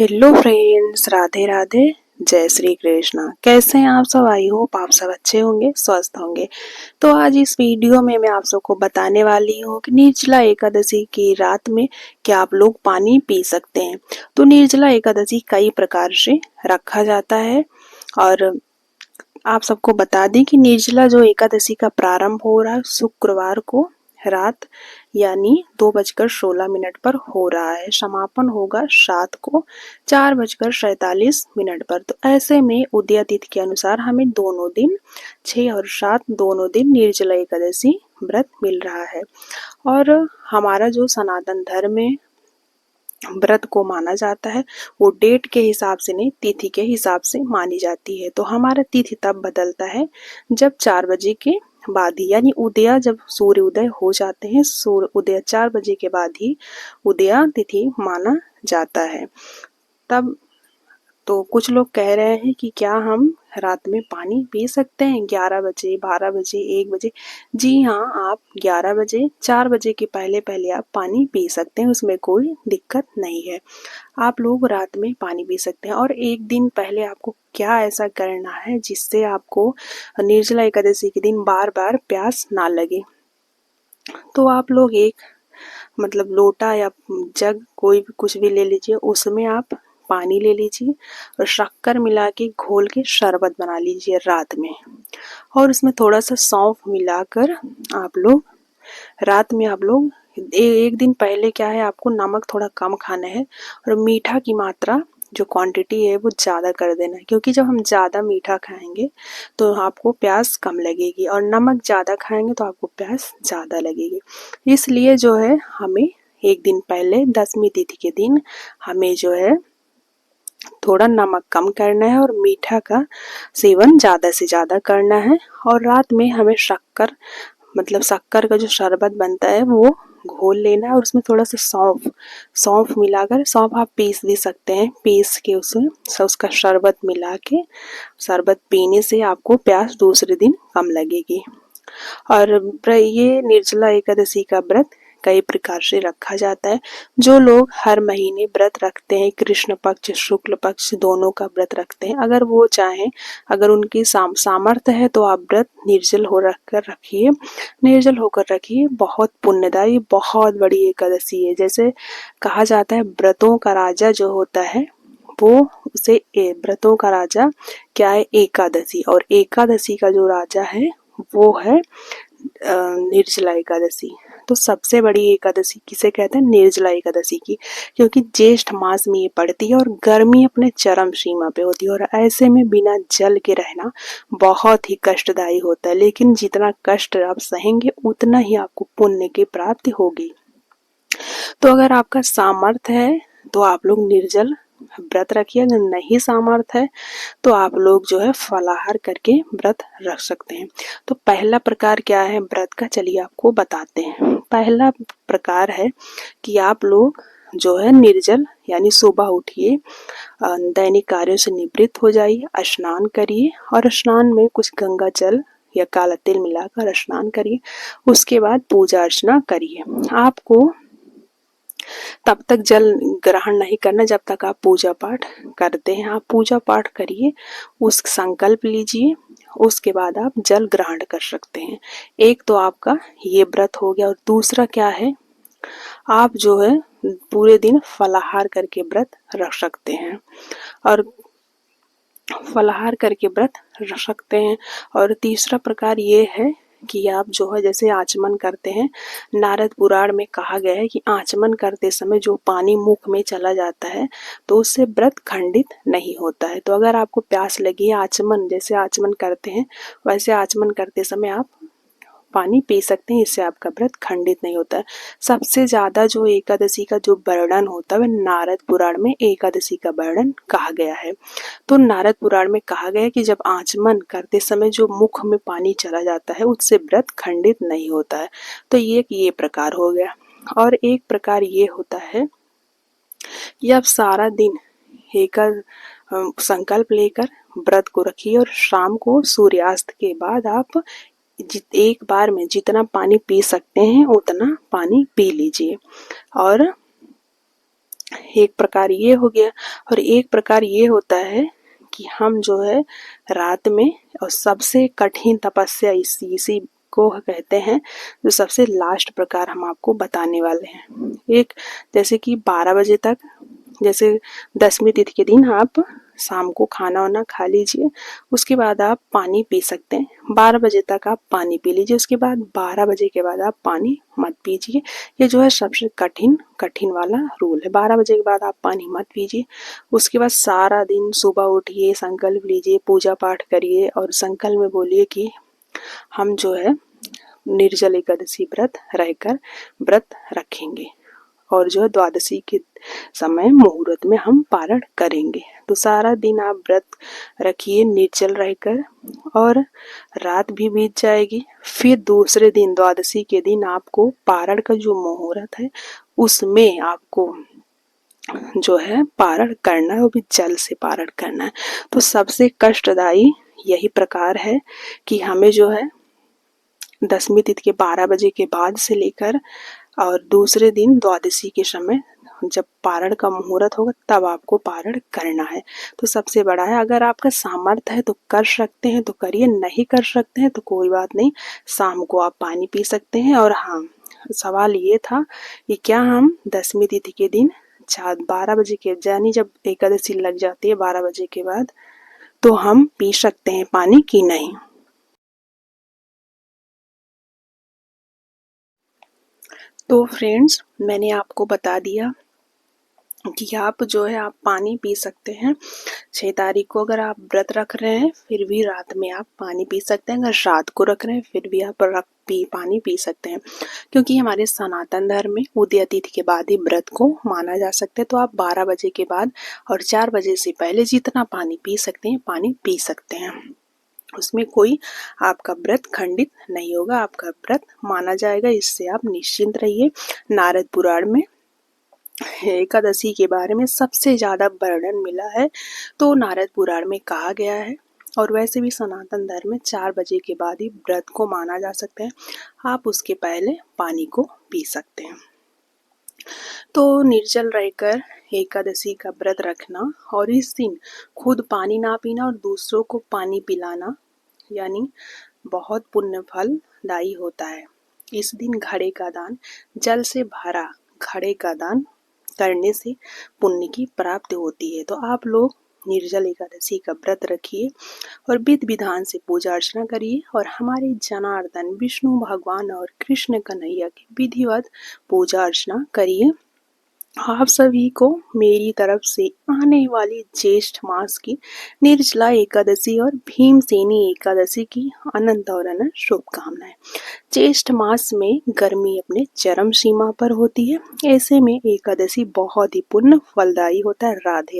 Hello friends, Radhe Radhe, जय श्री कृष्णा। कैसे हैं आप सब? आई होप आप सब अच्छे होंगे, स्वस्थ होंगे। तो आज इस वीडियो में मैं आप सबको बताने वाली हूँ कि निर्जला एकादशी की रात में क्या आप लोग पानी पी सकते हैं। तो निर्जला एकादशी कई प्रकार से रखा जाता है और आप सबको बता दें कि निर्जला जो एकादशी का प्रारंभ हो रहा है शुक्रवार को रात यानी 2:16 पर हो रहा है। समापन होगा 7 को 4:47 पर। तो ऐसे में उदय तिथि के अनुसार हमें दोनों दिन 6 और 7 दोनों दिन निर्जला एकादशी व्रत मिल रहा है। और हमारा जो सनातन धर्म में व्रत को माना जाता है वो डेट के हिसाब से नहीं, तिथि के हिसाब से मानी जाती है। तो हमारा तिथि तब बदलता है जब 4 बजे के बाद ही, यानी उदय जब सूर्य उदय हो जाते हैं, सूर्य उदय 4 बजे के बाद ही उदय तिथि माना जाता है। तब तो कुछ लोग कह रहे हैं कि क्या हम रात में पानी पी सकते हैं 11 बजे, 12 बजे, 1 बजे? जी हाँ, आप 11 बजे, 4 बजे के पहले पहले आप पानी पी सकते हैं, उसमें कोई दिक्कत नहीं है। आप लोग रात में पानी पी सकते हैं। और एक दिन पहले आपको क्या ऐसा करना है जिससे आपको निर्जला एकादशी के दिन बार बार प्यास ना लगे। तो आप लोग एक लोटा या जग कोई भी कुछ भी ले लीजिए, उसमें आप पानी ले लीजिए और शक्कर मिला के घोल के शरबत बना लीजिए रात में। और उसमें थोड़ा सा सौंफ मिलाकर आप लोग रात में एक दिन पहले क्या है, आपको नमक थोड़ा कम खाना है और मीठा की मात्रा जो क्वांटिटी है वो ज़्यादा कर देना है, क्योंकि जब हम ज़्यादा मीठा खाएंगे तो आपको प्यास कम लगेगी और नमक ज़्यादा खाएंगे तो आपको प्यास ज़्यादा लगेगी। इसलिए जो है हमें एक दिन पहले 10वीं तिथि के दिन हमें जो है थोड़ा नमक कम करना है और मीठा का सेवन ज़्यादा से ज़्यादा करना है। और रात में हमें शक्कर का जो शरबत बनता है वो घोल लेना है और उसमें थोड़ा सा सौंफ मिलाकर, सौंफ आप पीस भी सकते हैं, पीस के उसमें उसका शरबत मिला के शरबत पीने से आपको प्यास दूसरे दिन कम लगेगी। और ये निर्जला एकादशी का व्रत कई प्रकार से रखा जाता है। जो लोग हर महीने व्रत रखते हैं, कृष्ण पक्ष शुक्ल पक्ष दोनों का व्रत रखते हैं, अगर वो चाहें, अगर उनकी सामर्थ्य है तो आप व्रत निर्जल होकर रखिए। बहुत पुण्यदायी, बहुत बड़ी एकादशी है। जैसे कहा जाता है व्रतों का राजा जो होता है वो उसे व्रतों का राजा क्या है, एकादशी। और एकादशी का जो राजा है वो है निर्जला एकादशी। तो सबसे बड़ी एकादशी किसे कहते हैं? निर्जला एकादशी की, क्योंकि ज्येष्ठ मास में ये पड़ती है और गर्मी अपने चरम सीमा पे होती है। और ऐसे में बिना जल के रहना बहुत ही कष्टदायी होता है, लेकिन जितना कष्ट आप सहेंगे उतना ही आपको पुण्य की प्राप्ति होगी। तो अगर आपका सामर्थ्य है तो आप लोग निर्जल व्रत रखिए, अगर नहीं सामर्थ्य है तो आप लोग जो है फलाहार करके व्रत रख सकते हैं। तो पहला प्रकार क्या है व्रत का, चलिए आपको बताते हैं। पहला प्रकार है कि आप लोग जो है निर्जल यानी सुबह उठिए, दैनिक कार्यों से निवृत्त हो जाइए, स्नान करिए और स्नान में कुछ गंगा जल या काला तिल मिलाकर स्नान करिए। उसके बाद पूजा अर्चना करिए। आपको तब तक जल ग्रहण नहीं करना जब तक आप पूजा पाठ करते हैं। आप पूजा पाठ करिए, उस संकल्प लीजिए, उसके बाद आप जल ग्रहण कर सकते हैं। एक तो आपका ये व्रत हो गया। और दूसरा क्या है, आप जो है पूरे दिन फलाहार करके व्रत रख सकते हैं और फलाहार करके व्रत रख सकते हैं। और तीसरा प्रकार ये है कि आप जो है जैसे आचमन करते हैं, नारद पुराण में कहा गया है कि आचमन करते समय जो पानी मुख में चला जाता है तो उससे व्रत खंडित नहीं होता है। तो अगर आपको प्यास लगी है, आचमन जैसे आचमन करते हैं वैसे आचमन करते समय आप पानी पी सकते हैं, इससे आपका व्रत खंडित नहीं होता है। सबसे ज्यादा जो एकादशी का जो वर्णन होता है वह नारद पुराण में एकादशी का वर्णन कहा गया है। तो नारद पुराण में कहा गया है कि जब आचमन करते समय जो मुख में पानी चला जाता है उससे व्रत खंडित नहीं होता है। तो ये प्रकार हो गया। और एक प्रकार ये होता है कि आप सारा दिन एक संकल्प लेकर व्रत को रखिए और शाम को सूर्यास्त के बाद आप एक बार में जितना पानी पी सकते हैं उतना पानी पी लीजिए। और एक प्रकार ये हो गया। और एक प्रकार ये होता है कि हम जो है रात में, और सबसे कठिन तपस्या इसी को कहते हैं, जो सबसे लास्ट प्रकार हम आपको बताने वाले हैं। एक, जैसे कि 12 बजे तक, जैसे 10वीं तिथि के दिन आप शाम को खाना वाना खा लीजिए, उसके बाद आप पानी पी सकते हैं। 12 बजे तक आप पानी पी लीजिए, उसके बाद 12 बजे के बाद आप पानी मत पीजिए। ये जो है सबसे कठिन वाला रूल है। 12 बजे के बाद आप पानी मत पीजिए। उसके बाद सारा दिन सुबह उठिए, संकल्प लीजिए, पूजा पाठ करिए और संकल्प में बोलिए कि हम जो है निर्जल एकादशी व्रत रहकर व्रत रखेंगे, और जो है द्वादशी के समय मुहूर्त में हम पारण करेंगे। तो सारा दिन आप व्रत रखिए निर्जल रहकर, और रात भी बीत जाएगी। फिर दूसरे दिन द्वादशी के दिन आपको पारण का जो मुहूर्त है उसमें आपको जो है पारण करना है, वो भी जल से पारण करना है। तो सबसे कष्टदायी यही प्रकार है कि हमें जो है 10वीं तिथि के 12 बजे के बाद से लेकर और दूसरे दिन द्वादशी के समय जब पारण का मुहूर्त होगा तब आपको पारण करना है। तो सबसे बड़ा है, अगर आपका सामर्थ्य है तो कर सकते हैं तो करिए, नहीं कर सकते हैं तो कोई बात नहीं, शाम को आप पानी पी सकते हैं। और हाँ, सवाल ये था कि क्या हम 10वीं तिथि के दिन 12 बजे के, यानी जब एकादशी लग जाती है 12 बजे के बाद, तो हम पी सकते हैं पानी कि नहीं। तो फ्रेंड्स, मैंने आपको बता दिया कि आप जो है आप पानी पी सकते हैं। 6 तारीख को अगर आप व्रत रख रहे हैं फिर भी रात में आप पानी पी सकते हैं। अगर रात को रख रहे हैं फिर भी आप पानी पी सकते हैं, क्योंकि हमारे सनातन धर्म में उदय तिथि के बाद ही व्रत को माना जा सकता है। तो आप 12 बजे के बाद और 4 बजे से पहले जितना पानी पी सकते हैं पानी पी सकते हैं। उसमें कोई आपका व्रत खंडित नहीं होगा, आपका व्रत माना जाएगा। इससे आप निश्चिंत रहिए। नारद पुराण में एकादशी के बारे में सबसे ज्यादा वर्णन मिला है, तो नारद पुराण में कहा गया है। और वैसे भी सनातन धर्म में 4 बजे के बाद ही व्रत को माना जा सकता है, आप उसके पहले पानी को पी सकते हैं। तो निर्जल रहकर एकादशी का व्रत रखना और इस दिन खुद पानी ना पीना और दूसरों को पानी पिलाना, यानी बहुत पुण्य फलदायी होता है। इस दिन घड़े का दान, जल से भरा घड़े का दान करने से पुण्य की प्राप्ति होती है। तो आप लोग निर्जल एकादशी का व्रत रखिए और विधि विधान से पूजा अर्चना करिए, और हमारे जनार्दन विष्णु भगवान और कृष्ण कन्हैया की विधिवत पूजा अर्चना करिए। आप सभी को मेरी तरफ से आने वाली ज्येष्ठ मास की निर्जला एकादशी और भीमसेनी एकादशी की अनंत और अनंत शुभकामनाएं। ज्येष्ठ मास में गर्मी अपने चरम सीमा पर होती है, ऐसे में एकादशी बहुत ही पुण्य फलदायी होता है। राधे।